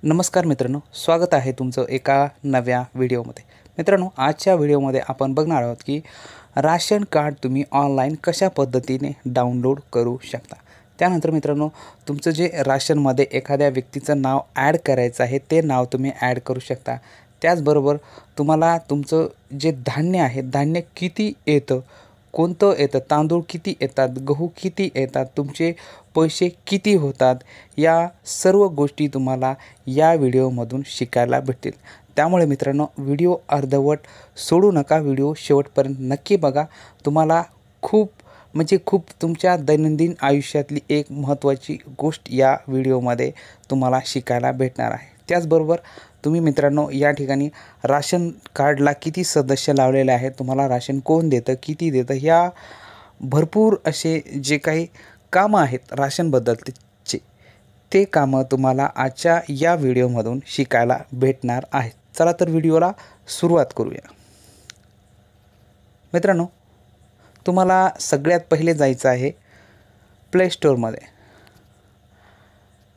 नमस्कार मित्रांनो, स्वागत आहे तुमचं एका नव्या व्हिडिओमध्ये। मित्रांनो, आजच्या व्हिडिओमध्ये आपण बघणार आहोत की राशन कार्ड तुम्ही ऑनलाईन कशा पद्धतीने डाउनलोड करू शकता। त्यानंतर मित्रांनो, तुमचं जे राशनमध्ये एखाद्या व्यक्तीचं नाव ॲड करायचं आहे ते नाव तुम्ही ॲड करू शकता। त्याचबरोबर तुम्हाला तुमचं जे धान्य आहे, धान्य किती येतं, कोणतं येतं, तांदूळ किती येतात, गहू किती येतात, तुमचे पैसे किती होतात, या सर्व गोष्टी तुम्हाला या व्हिडिओमधून शिकायला भेटतील। त्यामुळे मित्रांनो, व्हिडिओ अर्धवट सोडू नका, व्हिडिओ शेवटपर्यंत नक्की बघा। तुम्हाला खूप तुमच्या दैनंदिन आयुष्यातली एक महत्त्वाची गोष्ट या व्हिडिओमध्ये तुम्हाला शिकायला भेटणार आहे। त्याचबरोबर तुम्ही मित्रांनो, या ठिकाणी राशन कार्डला किती सदस्य लावलेले आहेत, तुम्हाला राशन कोण देतं, किती देतं, ह्या भरपूर असे जे काही कामं आहेत राशनबद्दलचे, ते कामं तुम्हाला आजच्या या व्हिडिओमधून शिकायला भेटणार आहेत। चला तर व्हिडिओला सुरुवात करूया। मित्रांनो, तुम्हाला सगळ्यात पहिले जायचं आहे प्ले स्टोअरमध्ये।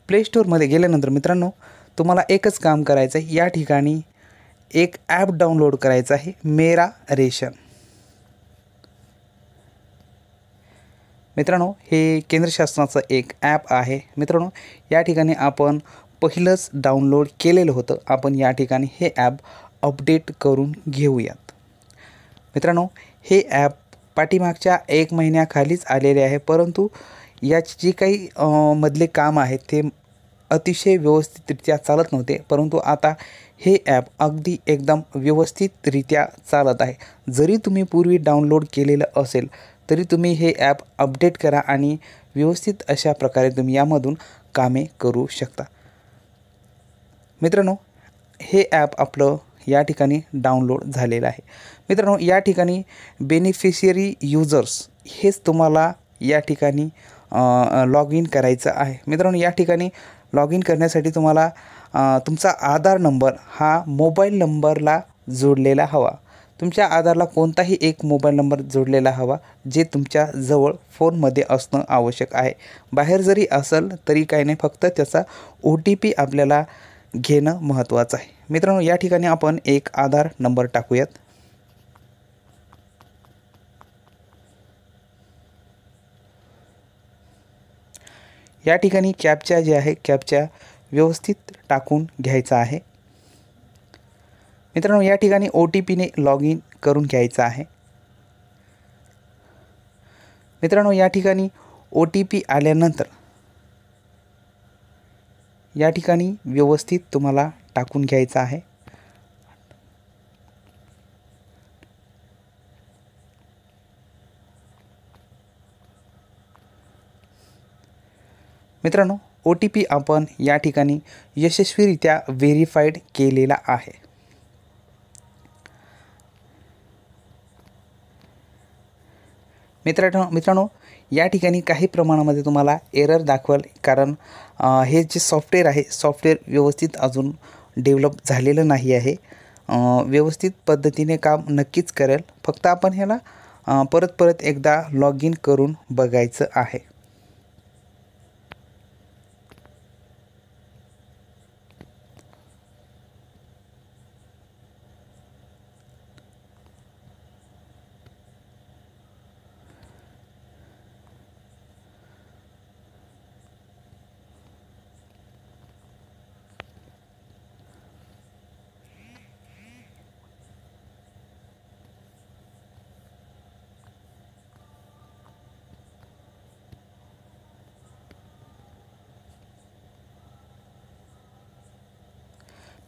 प्ले स्टोअरमध्ये गेल्यानंतर मित्रांनो, तुम्हाला एकच काम करायचं आहे, या ठिकाणी एक ॲप डाउनलोड करायचं आहे, मेरा रेशन। मित्रांनो, हे केंद्र शासनाचं एक ॲप आहे। मित्रांनो, या ठिकाणी आपण पहिलंच डाउनलोड केलेलं होतं, आपण या ठिकाणी हे ॲप अपडेट करून घेऊयात। मित्रांनो, हे ॲप पाठीमागच्या 1 महिन्याखालीच आलेले आहे, परंतु याची जी काही मधले काम आहेत ते अतिशय व्यवस्थितरित्या चालत नव्हते, परंतु आता हे ॲप अगदी एकदम व्यवस्थितरित्या चालत आहे। जरी तुम्ही पूर्वी डाउनलोड केलेलं असेल तरी तुम्ही हे ॲप अपडेट करा आणि व्यवस्थित अशा प्रकारे तुम्ही यामधून कामे करू शकता। मित्रांनो, हे ॲप आपलं या ठिकाणी डाउनलोड झालेलं आहे। मित्रांनो, या ठिकाणी बेनिफिशियरी युजर्स हेच तुम्हाला या ठिकाणी लॉग इन करायचं आहे। मित्रांनो, या ठिकाणी लॉग इन करण्यासाठी तुम्हाला तुमचा आधार नंबर हा मोबाईल नंबरला जोडलेला हवा। तुमच्या आधारला कोणताही एक मोबाईल नंबर जोडलेला हवा, जे तुमच्या जवळ फोनमध्ये असणं आवश्यक आहे। बाहेर जरी असेल तरी काही नाही, फक्त त्याचा OTP आपल्याला घेणं महत्त्वाचं आहे। मित्रांनो, या ठिकाणी आपण एक आधार नंबर टाकूयात। या ठिकाणी कॅप्चा जे आहे, कॅप्चा व्यवस्थित टाकून घ्यायचा आहे। मित्रांनो, या ठिकाणी OTPने लॉग इन करून घ्यायचं आहे। मित्रांनो, या ठिकाणी OTP आल्यानंतर या ठिकाणी व्यवस्थित तुम्हाला टाकून घ्यायचा आहे। मित्रांनो, OTP आपण या ठिकाणी यशस्वीरित्या व्हेरीफाईड केलेला आहे। मित्रांनो, या ठिकाणी काही प्रमाणामध्ये तुम्हाला एरर दाखवेल, कारण हे जे सॉफ्टवेअर आहे, सॉफ्टवेअर व्यवस्थित अजून डेव्हलप झालेलं नाही आहे। व्यवस्थित पद्धतीने काम नक्कीच करेल, फक्त आपण ह्याला परत एकदा लॉग इन करून बघायचं आहे।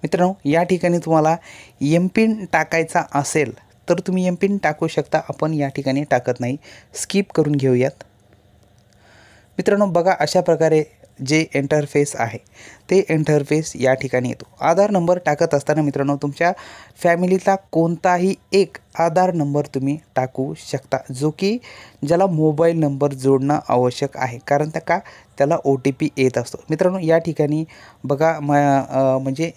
मित्रांनो, या ठिकाणी तुम्हाला MPIN टाकायचा असेल तर तुम्ही MPIN टाकू शकता, आपण या ठिकाणी टाकत नाही, स्किप करून घेऊयात। मित्रांनो, बघा, अशा प्रकारे जे इंटरफेस आहे ते इंटरफेस या ठिकाणी येतो। आधार नंबर टाकत असताना मित्रांनो, तुमच्या फॅमिलीचा कोणताही एक आधार नंबर तुम्ही टाकू शकता, जो की ज्याला मोबाईल नंबर जोडणं आवश्यक आहे, कारण त्याला OTP येत असतो। मित्रांनो, या ठिकाणी बघा, म्हणजे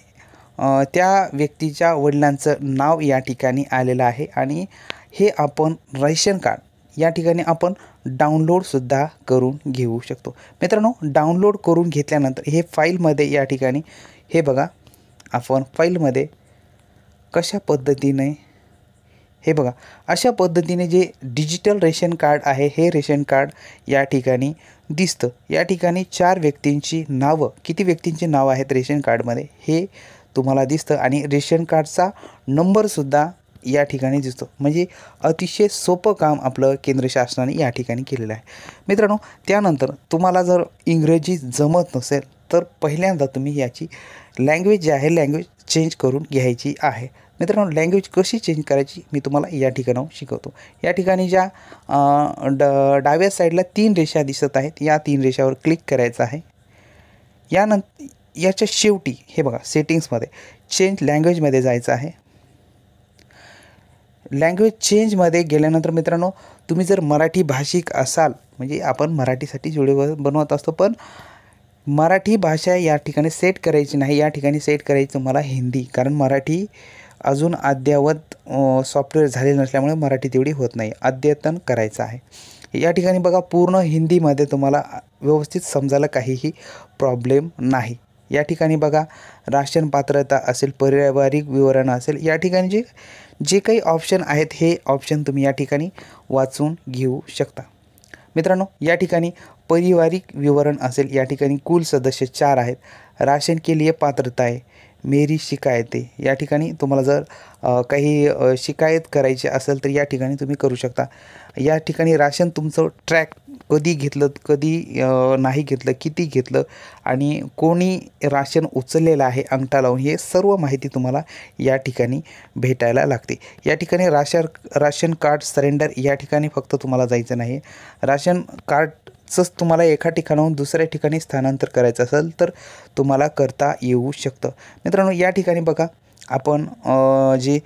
त्या व्यक्तीच्या वडिलांचं नाव या ठिकाणी आलेलं आहे आणि हे आपण रेशन कार्ड या ठिकाणी आपण डाउनलोडसुद्धा करून घेऊ शकतो. मित्रांनो, डाउनलोड करून घेतल्यानंतर हे फाईलमध्ये या ठिकाणी हे बघा, आपण फाईलमध्ये कशा पद्धतीने हे बघा, अशा पद्धतीने जे डिजिटल रेशन कार्ड आहे हे रेशन कार्ड या ठिकाणी दिसतं. या ठिकाणी 4 व्यक्तींची नावं, किती व्यक्तींची नावं आहेत रेशन कार्डमध्ये हे तुम्हाला दिसतं आणि रेशन कार्डचा नंबरसुद्धा या ठिकाणी दिसतो. म्हणजे अतिशय सोपं काम आपलं केंद्र शासनाने या ठिकाणी केलेलं आहे. मित्रांनो, त्यानंतर तुम्हाला जर इंग्रजी जमत नसेल तर पहिल्यांदा तुम्ही याची लँग्वेज जी आहे लँग्वेज चेंज करून घ्यायची आहे. मित्रांनो, लँग्वेज कशी चेंज करायची मी तुम्हाला या ठिकाणाहून शिकवतो. या ठिकाणी ज्या डाव्या साईडला 3 रेषा दिसत आहेत, या 3 रेषावर क्लिक करायचं आहे. यानंतर याच्या शेवटी हे बघा, सेटिंग्समध्ये चेंज लँग्वेजमध्ये जायचं आहे. लँग्वेज चेंजमध्ये गेल्यानंतर मित्रांनो, तुम्ही जर मराठी भाषिक असाल, म्हणजे आपण मराठीसाठी व्हिडिओ बनवत असतो, पण मराठी भाषा या ठिकाणी सेट करायची नाही. या ठिकाणी सेट करायचं मला हिंदी, कारण मराठी अजून अद्ययावत सॉफ्टवेअर झालेलं नसल्यामुळे मराठी तेवढी होत नाही, अद्यतन करायचं आहे. या ठिकाणी बघा, पूर्ण हिंदीमध्ये तुम्हाला व्यवस्थित समजायला काहीही प्रॉब्लेम नाही. या ठिकाणी बघा, राशन पात्रता असेल, पारिवारिक विवरण असेल, या ठिकाणी जे काही ऑप्शन आहेत हे ऑप्शन तुम्ही या ठिकाणी वाचून घेऊ शकता. मित्रांनो, या ठिकाणी पारिवारिक विवरण असेल, या ठिकाणी कुल सदस्य 4 आहेत. राशन के लिए पात्रता आहे, मेरी शिकायत आहे. या ठिकाणी तुम्हाला जर काही शिकायत करायची असेल तर या ठिकाणी तुम्ही करू शकता. या ठिकाणी राशन तुमचं ट्रॅक कधी घेतलं, कधी नाही घेतलं, किती घेतलं आणि कोणी राशन उचललेलं आहे अंगठा लावून, हे सर्व माहिती तुम्हाला या ठिकाणी भेटायला लागते. या ठिकाणी राशन कार्ड सरेंडर या ठिकाणी फक्त तुम्हाला जायचं नाही. राशन कार्डचंच तुम्हाला एका ठिकाणाहून दुसऱ्या ठिकाणी स्थानांतर करायचं असेल तर तुम्हाला करता येऊ शकतं. मित्रांनो, या ठिकाणी बघा, आपण जे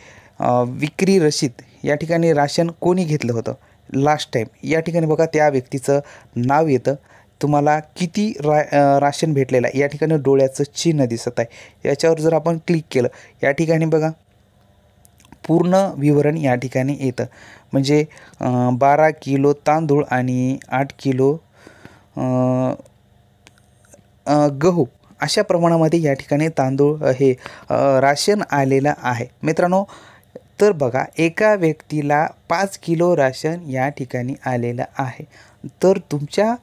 विक्री रशीद, या ठिकाणी राशन कोणी घेतलं होतं लास्ट टाईम, या ठिकाणी बघा त्या व्यक्तीचं नाव येतं. तुम्हाला किती राशन भेटलेलं आहे या ठिकाणी डोळ्याचं चिन्ह दिसत आहे. याच्यावर जर आपण क्लिक केलं, या ठिकाणी बघा पूर्ण विवरण या ठिकाणी येतं. म्हणजे 12 किलो तांदूळ आणि 8 किलो गहू अशा प्रमाणामध्ये या ठिकाणी तांदूळ हे राशन आलेलं आहे. मित्रांनो, तर बघा, एका व्यक्तीला 5 किलो राशन या ठिकाणी आलेलं आहे. तर तुमच्या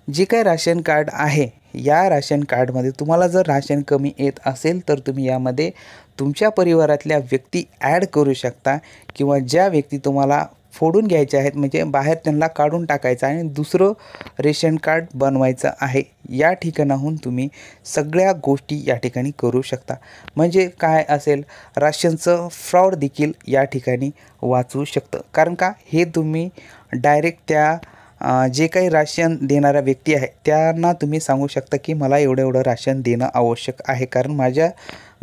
जे काही राशन कार्ड आहे, या राशन कार्डमध्ये तुम्हाला जर राशन कमी येत असेल तर तुम्ही यामध्ये तुमच्या परिवारातल्या व्यक्ती ॲड करू शकता, किंवा ज्या व्यक्ती तुम्हाला फोडून घ्यायचे आहेत, म्हणजे बाहेर त्यांना काढून टाकायचं आणि दुसरं रेशन कार्ड बनवायचं आहे, या ठिकाणाहून तुम्ही सगळ्या गोष्टी या ठिकाणी करू शकता. म्हणजे काय असेल, राशनचं फ्रॉड देखील या ठिकाणी वाचू शकतं. कारण का, हे तुम्ही डायरेक्ट त्या जे काही राशन देणाऱ्या व्यक्ती आहे त्यांना तुम्ही सांगू शकता की मला एवढं राशन देणं आवश्यक आहे, कारण माझ्या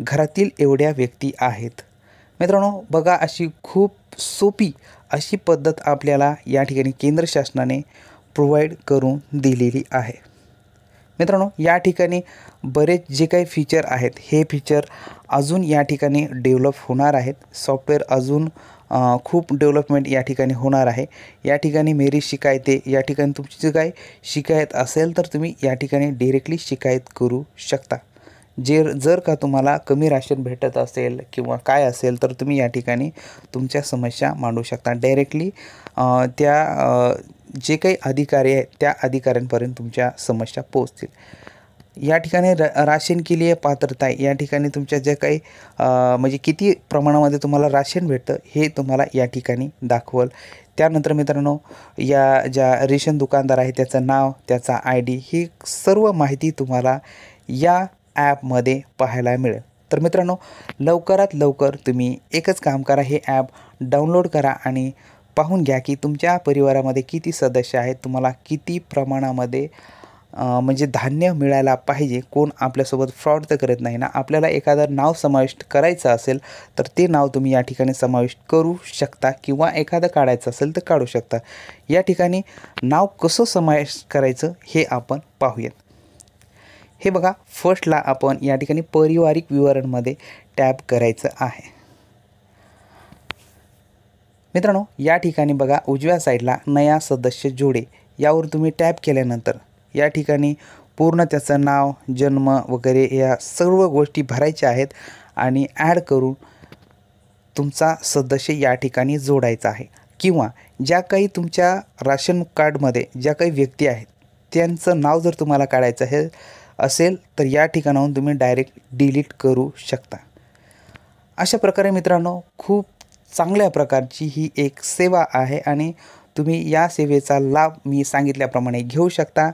घरातील एवढ्या व्यक्ती आहेत. मित्रांनो, बघा, अशी खूप सोपी अशी पद्धत आपल्याला या ठिकाणी केंद्र शासनाने प्रोव्हाइड करून दिलेली आहे. मित्रांनो, या ठिकाणी बरेच जे काही फीचर आहेत हे फीचर अजून या ठिकाणी डेव्हलप होणार आहेत. सॉफ्टवेअर अजून खूप डेव्हलपमेंट या ठिकाणी होणार आहे. या ठिकाणी मेरी शिकायत आहे, या ठिकाणी तुमची जी काही शिकायत असेल तर तुम्ही या ठिकाणी डायरेक्टली शिकायत करू शकता. जर का तुम्हाला कमी राशन भेटत असेल किंवा काय असेल तर तुम्ही या ठिकाणी तुमच्या समस्या मांडू शकता. डायरेक्टली त्या जे काही अधिकारी आहेत त्या अधिकाऱ्यांपर्यंत तुमच्या समस्या पोहोचतील. या ठिकाणी राशन के लिए पात्रता आहे, या ठिकाणी तुमच्या जे काही म्हणजे किती प्रमाणामध्ये तुम्हाला राशन भेटतं हे तुम्हाला या ठिकाणी दाखवल. त्यानंतर मित्रांनो, या ज्या रेशन दुकानदार आहे त्याचं नाव, त्याचा ID, ही सर्व माहिती तुम्हाला या ॲपमध्ये पाहायला मिळेल. तर मित्रांनो, लवकरात लवकर तुम्ही एकच काम करा, हे ॲप डाउनलोड करा आणि पाहून घ्या की तुमच्या परिवारामध्ये किती सदस्य आहेत, तुम्हाला किती प्रमाणामध्ये म्हणजे धान्य मिळायला पाहिजे. कोण आपल्यासोबत फ्रॉड तर करत नाही ना. आपल्याला एखादं नाव समाविष्ट करायचं असेल तर ते नाव तुम्ही या ठिकाणी समाविष्ट करू शकता, किंवा एखादं काढायचं असेल तर काढू शकता. या ठिकाणी नाव कसं समाविष्ट करायचं हे आपण पाहूयात. हे बघा, फर्स्टला आपण या ठिकाणी पारिवारिक विवरणमध्ये टॅप करायचं आहे. मित्रांनो, या ठिकाणी बघा उजव्या साईडला नया सदस्य जोडे यावर तुम्ही टॅप केल्यानंतर या ठिकाणी पूर्ण त्याचं नाव, जन्म वगैरे या सर्व गोष्टी भरायच्या आहेत आणि ॲड करून तुमचा सदस्य या ठिकाणी जोडायचा आहे। किंवा ज्या काही तुमच्या राशन कार्डमध्ये ज्या काही व्यक्ती आहेत त्यांचं नाव जर तुम्हाला काढायचं असेल तर या ठिकाणाहून तुम्ही डायरेक्ट डिलीट करू शकता। अशा प्रकारे मित्रांनो खूप चांगल्या प्रकारची ही एक सेवा आहे आणि तुम्ही या सेवेचा लाभ मी सांगितल्याप्रमाणे घेऊ शकता।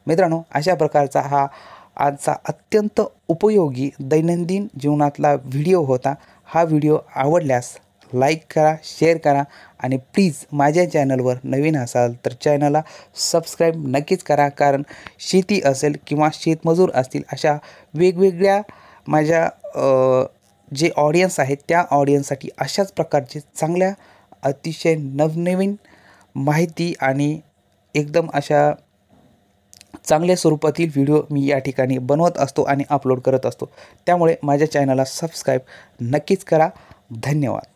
मित्रांनो, अशा प्रकारचा हा आजचा अत्यंत उपयोगी दैनंदिन जीवनातला व्हिडिओ होता। हा व्हिडिओ आवडल्यास लाईक करा, शेअर करा आणि प्लीज माझ्या चॅनलवर नवीन असाल तर चॅनलला सबस्क्राईब नक्कीच करा, कारण शेती असेल किंवा शेतमजूर असतील अशा वेगवेगळ्या माझ्या जे ऑडियन्स आहेत त्या ऑडियन्ससाठी अशाच प्रकारचे चांगल्या अतिशय नवनवीन माहिती आणि एकदम अशा चांगल्या स्वरूपातील व्हिडिओ मी या ठिकाणी बनवत असतो आणि अपलोड करत असतो। त्यामुळे माझ्या चॅनलला सबस्क्राईब नक्कीच करा। धन्यवाद।